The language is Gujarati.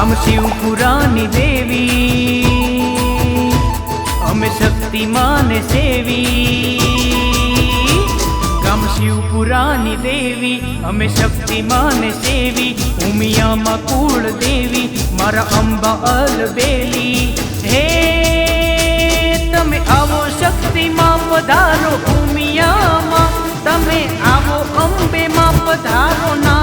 ગામ શિવપુરાની દેવી અમે શક્તિમાન સેવી ગામ શિવપુરાની દેવી અમે શક્તિમાન સેવી ઉમિયામાં કુળ દેવી મારા અંબા અલબેલી હે તમે આવો શક્તિમાં પધારો ઉમિયામાં તમે આવો અંબેમાં પધારો ના